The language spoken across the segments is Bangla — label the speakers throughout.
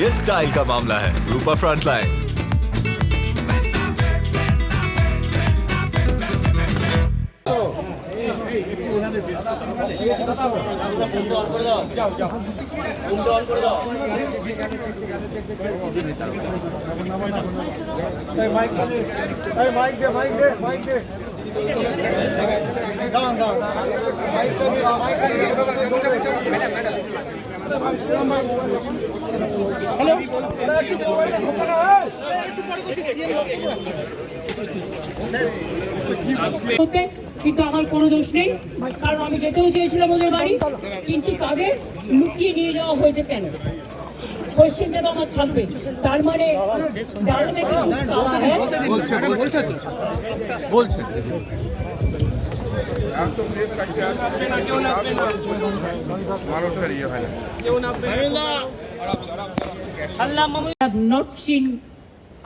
Speaker 1: ये स्टाइल का मामला है। रूपा फ्रंटलाइन।
Speaker 2: কিন্তু আমার কোনো দোষ নেই, কারণ আমি যেতেও চেয়েছিলাম ওদের বাড়ি, কিন্তু তাদের লুকিয়ে নিয়ে যাওয়া হয়েছে কেন? কোয়েশ্চেনটা তো আমার থাকবে। তার মানে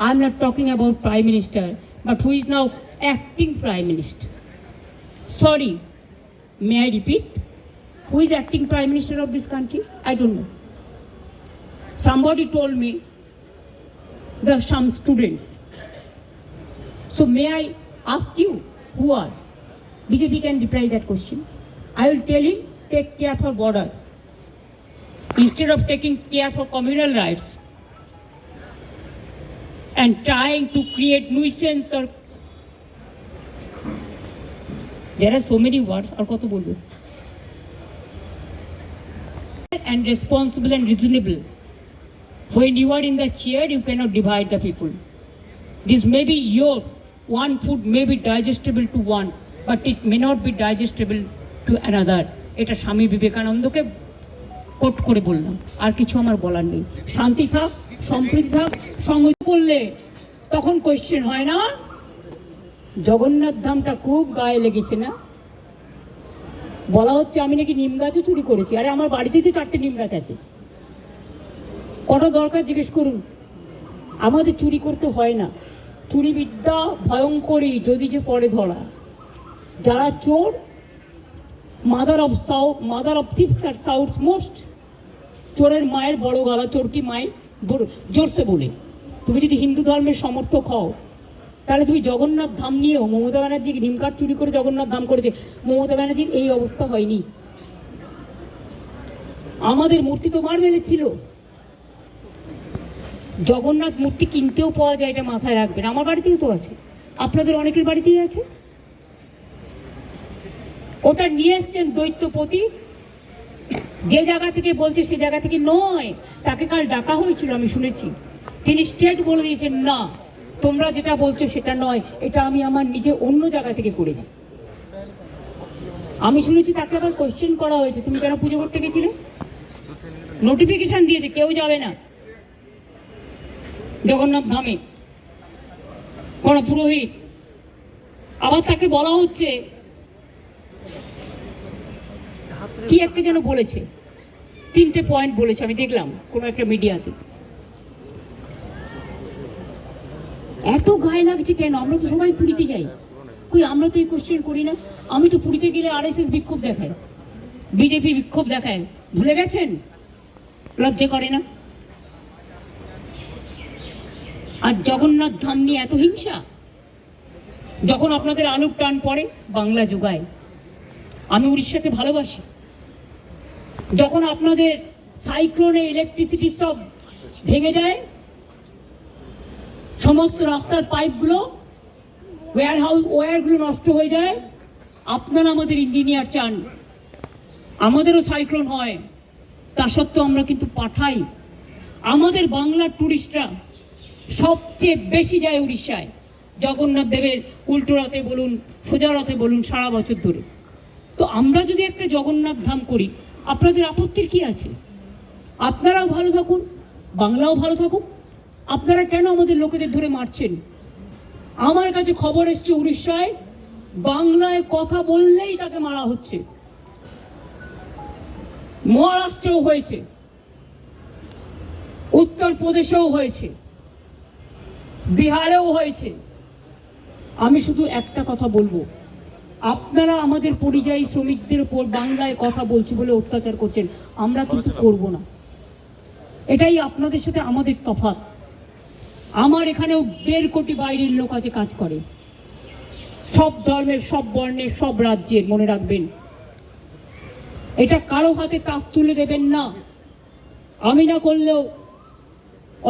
Speaker 2: I'm not talking about Prime Minister, but who is now acting Prime Minister. Sorry, may I repeat? Who is acting Prime Minister of this country? I don't know. Somebody told me there are some students. So may I ask you, who are? BJP can reply that question. I will tell him, take care for border. Instead of taking care for communal rights and trying to create nuisance or there are so many words or koto bolbo, and responsible and reasonable. When you are in the chair, you cannot divide the people. This may be your one food may be digestible to one, but it may not be digestible to another. এটা স্বামী বিবেকানন্দকে কোট করে বললাম, আর কিছু আমার বলার নেই। শান্তি থাক, সম্প্রীতি থাক, সংহতি করলে তখন কোয়েশ্চেন হয় না। জগন্নাথ ধামটা খুব গায়ে লেগেছে না? বলা হচ্ছে আমি নাকি নিম গাছও চুরি করেছি। আরে আমার বাড়িতেই তো 4টে নিম গাছ আছে, কত দরকার জিজ্ঞেস করুন। আমাদের চুরি করতে হয় না। চুরি বিদ্যা ভয়ঙ্করী যদি যে পরে ধরা। যারা চোর, মাদার অফ থিপস আর সাউথস মোস্ট। চোরের মায়ের বড় গলা, চোর কি মায়ের জোরসে বলে। তুমি যদি হিন্দু ধর্মের সমর্থক হও, তাহলে তুমি জগন্নাথ ধাম নিয়েও, মমতা ব্যানার্জি নিমকাঠ চুরি করে জগন্নাথ ধাম করেছে, মমতা ব্যানার্জির এই অবস্থা হয়নি। আমাদের মূর্তি তো মার্বেলে ছিল। জগন্নাথ মূর্তি কিনতেও পাওয়া যায়, এটা মাথায় রাখবেন। আমার বাড়িতেও তো আছে, আপনাদের অনেকের বাড়িতেই আছে। ওটা নিয়ে এসছেন দৈত্যপতি, যে জায়গা থেকে বলছে সে জায়গা থেকে নয়। তাকে কাল ডাকা হয়েছিল, আমি শুনেছি। তিনি স্টেট বলে দিয়েছেন, না তোমরা যেটা বলছো সেটা নয়, এটা আমি আমার নিজে অন্য জায়গা থেকে করেছি। আমি শুনেছি তাকে আবার কোয়েশ্চেন করা হয়েছে, তুমি কেন পুজো করতে গেছিলে? নোটিফিকেশন দিয়েছে কেউ যাবে না জগন্নাথ ধামে, কোন পুরোহিত। আবার তাকে বলা হচ্ছে কি একটা যেন বলেছে, 3টে পয়েন্ট বলেছে, আমি দেখলাম কোনো একটা মিডিয়াতে। এত গায়ে লাগছে কেন? আমরা তো সবাই পুরীতে যাই, কই আমরা তো এই কোশ্চেন করি না। আমি তো পুরীতে গেলে RSS বিক্ষোভ দেখায়, বিজেপি বিক্ষোভ দেখায়, ভুলে গেছেন? লজ্জা করে না? আর জগন্নাথ ধাম নিয়ে এত হিংসা। যখন আপনাদের আলুর টান পড়ে, বাংলা যোগায়। আমি উড়িষ্যাকে ভালোবাসি। যখন আপনাদের সাইক্লোনে ইলেকট্রিসিটি সব ভেঙে যায়, সমস্ত রাস্তার পাইপগুলো, ওয়্যারগুলো নষ্ট হয়ে যায়, আপনারা আমাদের ইঞ্জিনিয়ার চান আমাদেরও সাইক্লোন হয়। তা সত্ত্বেও আমরা কিন্তু পাঠাই। আমাদের বাংলার টুরিস্টরা সবচেয়ে বেশি যায় উড়িষ্যায়, জগন্নাথ দেবের উল্টো রথে বলুন, সোজা রথে বলুন, সারা বছর ধরে। তো আমরা যদি একটা জগন্নাথ ধাম করি, আপনাদের আপত্তির কি আছে? আপনারাও ভালো থাকুন, বাংলাও ভালো থাকুক। আপনারা কেন আমাদের লোকেদের ধরে মারছেন? আমার কাছে খবর এসছে উড়িষ্যায় বাংলায় কথা বললেই তাকে মারা হচ্ছে। মহারাষ্ট্রেও হয়েছে, উত্তরপ্রদেশেও হয়েছে, বিহারেও হয়েছে। আমি শুধু একটা কথা বলবো, আপনারা আমাদের পরিযায়ী শ্রমিকদের উপর বাংলায় কথা বলছি বলে অত্যাচার করছেন, আমরা কিন্তু করব না। এটাই আপনাদের সাথে আমাদের তফাৎ। আমার এখানেও 1.5 কোটি বাইরের লোক আছে, কাজ করে, সব ধর্মের, সব বর্ণের, সব রাজ্যের। মনে রাখবেন, এটা কারো হাতে তাস তুলে দেবেন না। আমি না করলেও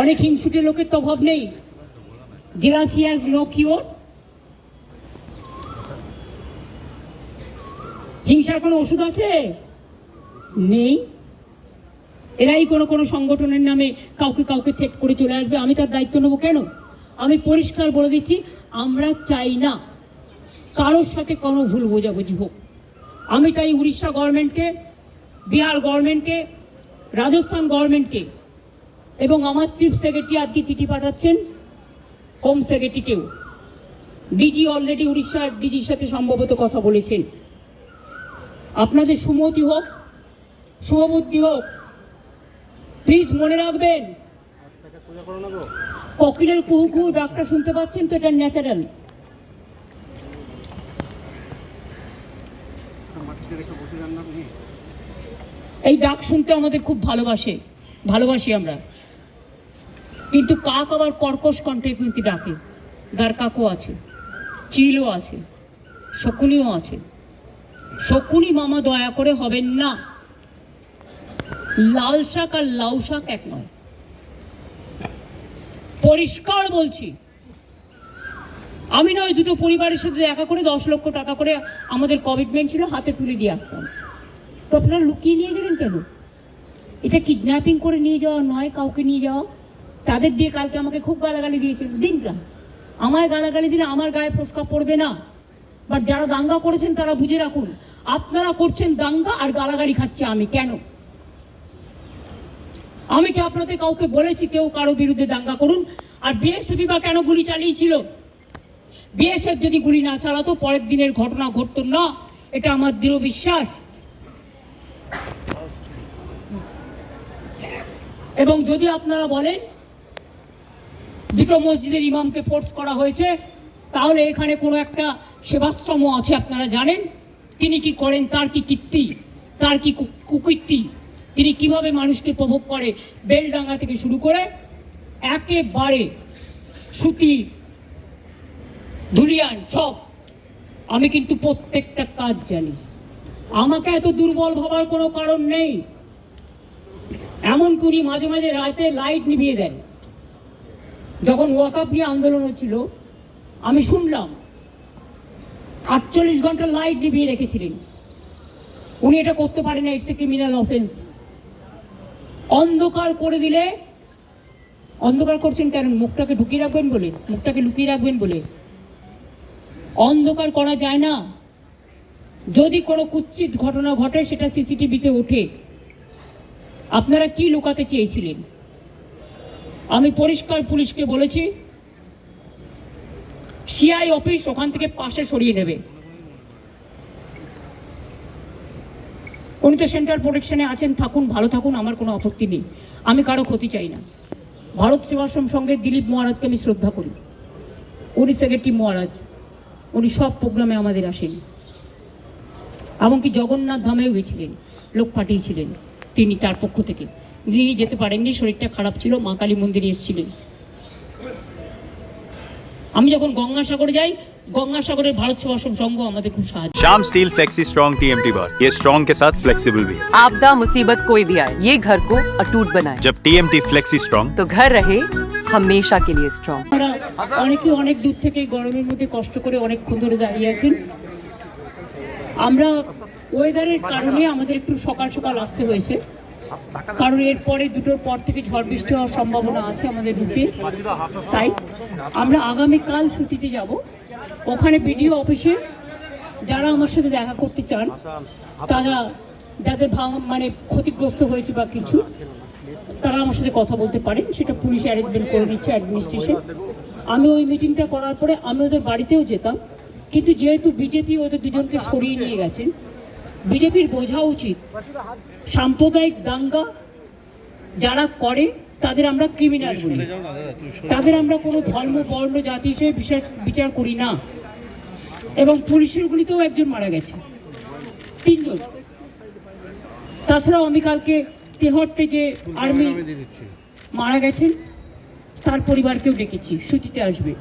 Speaker 2: অনেক হিংসুটে লোকের তো অভাব নেই। Jealousy has no cure. হিংসার কোনো ওষুধ আছে? নেই। এরাই কোনো সংগঠনের নামে কাউকে কাউকে থ্রেট করে চলে আসবে, আমি তার দায়িত্ব নেবো কেন? আমি পরিষ্কার বলে দিচ্ছি, আমরা চাই না কারোর সাথে কোনো ভুল বোঝাবুঝি হোক। আমি তাই উড়িষ্যা গভর্নমেন্টকে, বিহার গভর্নমেন্টকে, রাজস্থান গভর্নমেন্টকে এবং আমার চিফ সেক্রেটারি আজকে চিঠি পাঠাচ্ছেন হোম সেক্রেটারিকেও। ডিজি অলরেডি উড়িষ্যার ডিজির সাথে সম্ভবত কথা বলেছেন। আপনাদের সুমতি হোক, শুভবুদ্ধি হোক। প্লিজ মনে রাখবেন, কোকিলের কুহু কুহু ডাকটা শুনতে পাচ্ছেন তো, এটা ন্যাচারাল। এই ডাক শুনতে আমাদের খুব ভালোবাসি আমরা। কিন্তু কাক আবার কর্কশ কণ্ঠে কিন্তু ডাকে। দার কাকও আছে, চিলও আছে, শকুনিও আছে। শকুনি মামা দয়া করে হবেন না। লাল শাক আর লাউ শাক এক নয়, পরিষ্কার বলছি। আমি নয়, দুটো পরিবারের সাথে দেখা করে 10 লক্ষ টাকা করে আমাদের কমিটমেন্ট ছিল, হাতে তুলে দিয়ে আসতাম। তো আপনারা লুকিয়ে নিয়ে গেলেন কেন? এটা কিডন্যাপিং করে নিয়ে যাওয়া নয়, কাউকে নিয়ে যাওয়া। তাদের দিয়ে কালকে আমাকে খুব গালাগালি দিয়েছেন। দিনরা আমায় গালাগালি দিলে আমার গায়ে ফোসকা পড়বে না। বাট যারা দাঙ্গা করেছেন তারা বুঝে রাখুন, আপনারা করছেন দাঙ্গা আর গালাগালি খাচ্ছে আমি। কেন? আমি কি আপনাদের কাউকে বলেছি কেউ কারো বিরুদ্ধে দাঙ্গা করুন? আর বিএসএফ বা কেন গুলি চালিয়েছিল? বিএসএফ যদি গুলি না চালাতো পরের দিনের ঘটনা ঘটতো না, এটা আমার দৃঢ় বিশ্বাস। এবং যদি আপনারা বলেন দুটো মসজিদের ইমামকে ফোর্স করা হয়েছে, তাহলে এখানে কোনো একটা সেবাশ্রম আছে, আপনারা জানেন তিনি কি করেন, তার কি কীর্তি, তার কি কুকীর্তি, তিনি কিভাবে মানুষকে প্রভোগ করে, বেলডাঙ্গা থেকে শুরু করে একেবারে সুতি, ধুলিয়ান সব। আমি কিন্তু প্রত্যেকটা কাজ জানি। আমাকে এত দুর্বল ভাবার কোনো কারণ নেই। এমন করি মাঝে মাঝে রাতে লাইট নিভিয়ে দেন। যখন ওয়াকআপ নিয়ে আন্দোলন হচ্ছিল আমি শুনলাম 48 ঘন্টা লাইট নিভিয়ে রেখেছিলেন। উনি এটা করতে পারেন না, ইটস এ ক্রিমিনাল অফেন্স। অন্ধকার করে দিলে, অন্ধকার করছেন কেন? মুখটাকে ঢুকিয়ে রাখবেন বলে, মুখটাকে লুকিয়ে রাখবেন বলে। অন্ধকার করা যায় না। যদি কোনো কুৎসিত ঘটনা ঘটে সেটা সিসিটিভিতে ওঠে। আপনারা কি লুকাতে চেয়েছিলেন? আমি পরিষ্কার পুলিশকে বলেছি, সিআই অফিস ওখান থেকে পাশে সরিয়ে নেবে। উনি তো সেন্ট্রাল প্রোটেকশনে আছেন, থাকুন, ভালো থাকুন, আমার কোনো আপত্তি নেই। আমি কারো ক্ষতি চাই না। ভারত সেবাশ্রম সংঘের দিলীপ মহারাজকে আমি শ্রদ্ধা করি। উনি সেক্রেটারি মহারাজ, উনি সব প্রোগ্রামে আমাদের আসেন। এমনকি জগন্নাথ ধামেও গেছিলেন, লোক পাঠিয়েছিলেন তিনি তার পক্ষ থেকে। তিনি যেতে পারেননি, শরীরটা খারাপ ছিল, মা কালী মন্দিরে এসেছিলেন। আমি যখন গঙ্গাসাগরে যাই, गंगासागर भारत सेवाश्रम संघ हमारे खूब साहाय्य।
Speaker 3: Shyam steel flexi strong TMT बार, ये स्ट्रॉन्ग के साथ फ्लेक्सिबल भी है।
Speaker 4: आपदा मुसीबत कोई भी आए, ये घर को अटूट बनाए।
Speaker 3: जब टीएमटी फ्लेक्सी स्ट्रॉन्ग
Speaker 4: तो घर रहे हमेशा के लिए स्ट्रॉन्ग।
Speaker 2: অনেকে অনেক দূর থেকে গরমের মধ্যে কষ্ট করে অনেকক্ষণ ধরে দাঁড়িয়ে আছেন। আমরা ওয়েদারের কারণে আমাদের একটু সকাল সকাল আসতে হয়েছে, কারণ এরপরে দুটোর পর থেকে ঝড় বৃষ্টি হওয়ার সম্ভাবনা আছে আমাদের রুটে। তাই আমরা আগামীকাল ছুটিতে যাব। ওখানে বিডিও অফিসে যারা আমার সাথে দেখা করতে চান, তারা যাদের মানে ক্ষতিগ্রস্ত হয়েছে বা কিছু, তারা আমার সাথে কথা বলতে পারেন। সেটা পুলিশ অ্যারেঞ্জমেন্ট করে নিচ্ছে, অ্যাডমিনিস্ট্রেশন। আমি ওই মিটিংটা করার পরে আমি ওদের বাড়িতেও যেতাম, কিন্তু যেহেতু বিজেপি ওদের দুজনকে সরিয়ে নিয়ে গেছেন, বিজেপির বোঝা উচিত সাম্প্রদায়িক দাঙ্গা যারা করে তাদের আমরা ক্রিমিনাল বলি, তাদের আমরা কোনো ধর্ম বর্ণ জাতি হিসেবে বিচার করি না। এবং পুলিশের গুলিতেও একজন মারা গেছে, 3 জন। তাছাড়াও আমি কালকে তেহট্টে যে আর্মি মারা গেছেন তার পরিবারকেও ডেকেছি, ছুটিতে আসবে।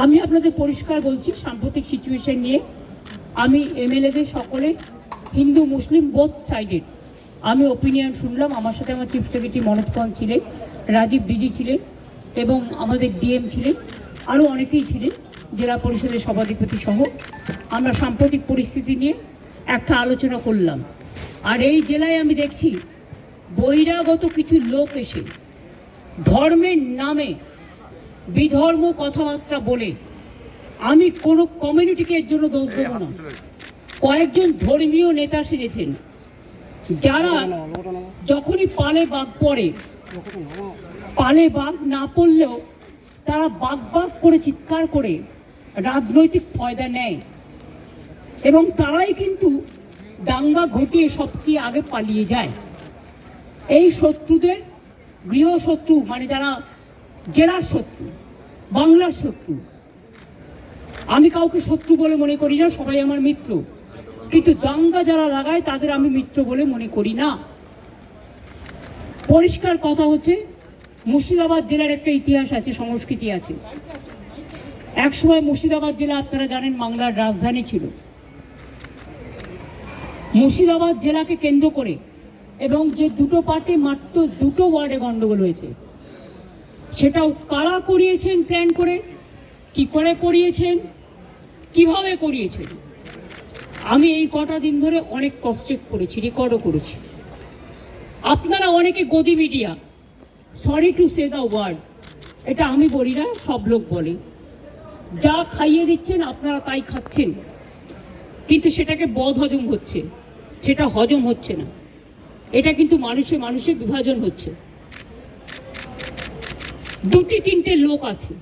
Speaker 2: আমি আপনাদের পরিষ্কার বলছি, সাম্প্রতিক সিচুয়েশন নিয়ে আমি এমএলএদের সকলে, হিন্দু মুসলিম বোথ সাইডেড, আমি ওপিনিয়ন শুনলাম। আমার সাথে আমার চিফ সেক্রেটারি মনোজ খান ছিলেন, রাজীব ডিজি ছিলেন এবং আমাদের ডিএম ছিলেন, আরও অনেকেই ছিলেন, জেলা পরিষদের সভাধিপতি সহ। আমরা সাম্প্রতিক পরিস্থিতি নিয়ে একটা আলোচনা করলাম। আর এই জেলায় আমি দেখছি বহিরাগত কিছু লোক এসে ধর্মের নামে বিধর্ম কথাবার্তা বলে, আমি কোনো কমিউনিটিকে এর জন্য দোষ দেব না, কয়েকজন ধর্মীয় নেতা সেজেছেন যারা যখনই পালে বাঘ পড়ে, পালে বাঘ না পড়লেও তারা বাঘ বাঘ করে চিৎকার করে রাজনৈতিক ফয়দা নেয় এবং তারাই কিন্তু দাঙ্গা ঘটিয়ে সবচেয়ে আগে পালিয়ে যায়। এই শত্রুদের গৃহশত্রু, মানে যারা জেলার শত্রু, বাংলার শত্রু, আমি কাউকে শত্রু বলে মনে করি না, সবাই আমার মিত্র, কিন্তু দাঙ্গা যারা লাগায় তাদের আমি মিত্র বলে মনে করি না। পরিষ্কার কথা হচ্ছে, মুর্শিদাবাদ জেলার একটা ইতিহাস আছে, সংস্কৃতি আছে। একসময় মুর্শিদাবাদ জেলা আপনারা জানেন বাংলার রাজধানী ছিল। মুর্শিদাবাদ জেলাকে কেন্দ্র করে এবং যে দুটো পার্টি মাত্র 2টো ওয়ার্ডে গন্ডগোল হয়েছে, সেটাও কারা করিয়েছেন, প্ল্যান করে, কি করে করিয়েছেন, কিভাবে করিয়েছেন, আমি এই কটা দিন ধরে অনেক ক্রস চেক করেছি, রেকর্ডও করেছি। আপনারা অনেকে গদি media, sorry to say the word, এটা আমি বলি না, সব লোক বলে, যা খাইয়ে দিচ্ছেন আপনারা তাই খাচ্ছেন, কিন্তু সেটাকে বদ হজম হচ্ছে, সেটা হজম হচ্ছে না। এটা কিন্তু মানুষে মানুষে বিভাজন হচ্ছে। 2-3টে লোক আছে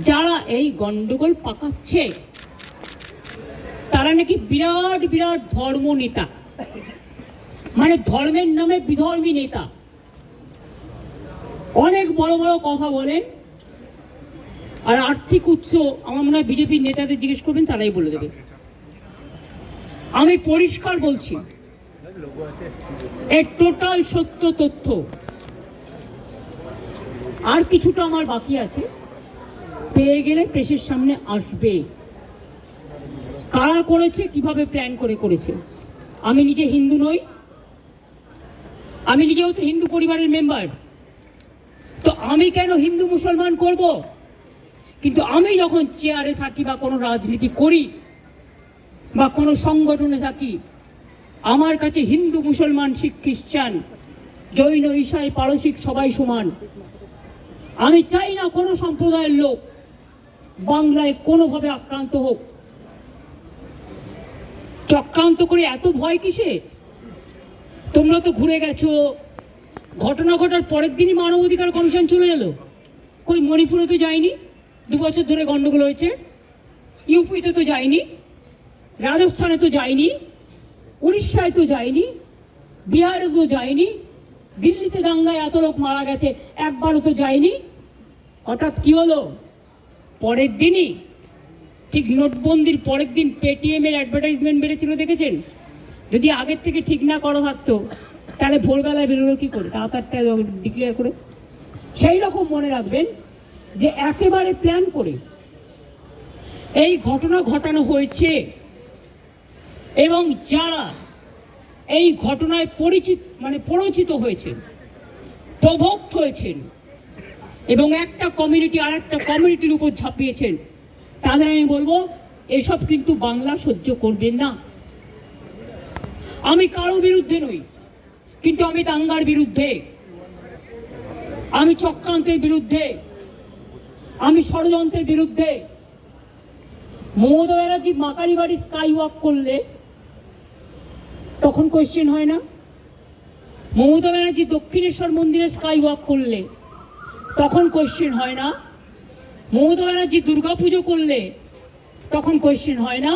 Speaker 2: যারা এই গন্ডগোল পাকাচ্ছে, তারা নাকি বিরাট বিরাট ধর্ম নেতা, মানে ধর্মের নামে বিধর্মী নেতা, অনেক বড় বড় কথা বলেন। আর আর্থিক উৎস আমার মনে হয় বিজেপির নেতাদের জিজ্ঞেস করবেন, তারাই বলে দেবে। আমি পরিষ্কার বলছি, এর টোটাল সত্য তথ্য। আর কিছুটা আমার বাকি আছে, পেয়ে গেলে প্রেসের সামনে আসবে। কারা করেছে, কিভাবে প্ল্যান করে করেছে। আমি নিজে হিন্দু নই, আমি নিজেও তো হিন্দু পরিবারের মেম্বার, তো আমি কেন হিন্দু মুসলমান করব? কিন্তু আমি যখন চেয়ারে থাকি বা কোনো রাজনীতি করি বা কোনো সংগঠনে থাকি, আমার কাছে হিন্দু মুসলমান শিখ খ্রিস্টান জৈন ঈসাই পারসিক সবাই সমান। আমি চাই না কোনো সম্প্রদায়ের লোক বাংলায় কোনোভাবে আক্রান্ত হোক। চক্রান্ত করে এত ভয় কিসে? তোমরা তো ঘুরে গেছো, ঘটনা ঘটার পরের দিনই মানবাধিকার কমিশন চলে গেল। কই মণিপুরে তো যায়নি, 2 বছর ধরে গন্ডগোল হয়েছে। ইউপিতে তো যায়নি, রাজস্থানে তো যায়নি, উড়িষ্যায় তো যায়নি, বিহারে তো যায়নি, দিল্লিতে দাঙ্গায় এত লোক মারা গেছে, একবারও তো যায়নি। হঠাৎ কি হলো? পরের দিনই, ঠিক নোটবন্দির পরের দিন পেটিএমের অ্যাডভার্টাইজমেন্ট বেড়েছিল, দেখেছেন? যদি আগের থেকে ঠিক না করা থাকতো তাহলে ভোরবেলায় বেরোলো কী করে, রাত 8টায় ডিক্লেয়ার করে। সেই রকম মনে রাখবেন যে একেবারে প্ল্যান করে এই ঘটনা ঘটানো হয়েছে এবং যারা এই ঘটনায় পরিচিত হয়েছেন, প্রভোক্ট হয়েছেন এবং একটা কমিউনিটি আর একটা কমিউনিটির উপর ঝাঁপিয়েছেন, তাদের আমি বলবো এসব কিন্তু বাংলা সহ্য করবেন না। আমি কারো বিরুদ্ধে নই, কিন্তু আমি দাঙ্গার বিরুদ্ধে, আমি চক্রান্তের বিরুদ্ধে, আমি ষড়যন্ত্রের বিরুদ্ধে। মমতা ব্যানার্জি মাকারি বাড়ি স্কাই ওয়াক করলে তখন কোয়েশ্চেন হয় না? মমতা ব্যানার্জি দক্ষিণেশ্বর মন্দিরে স্কাই ওয়াক করলে তখন কোয়েশ্চেন হয় না? মমতা ব্যানার্জি দুর্গাপুজো করলে তখন কোয়েশ্চেন হয় না?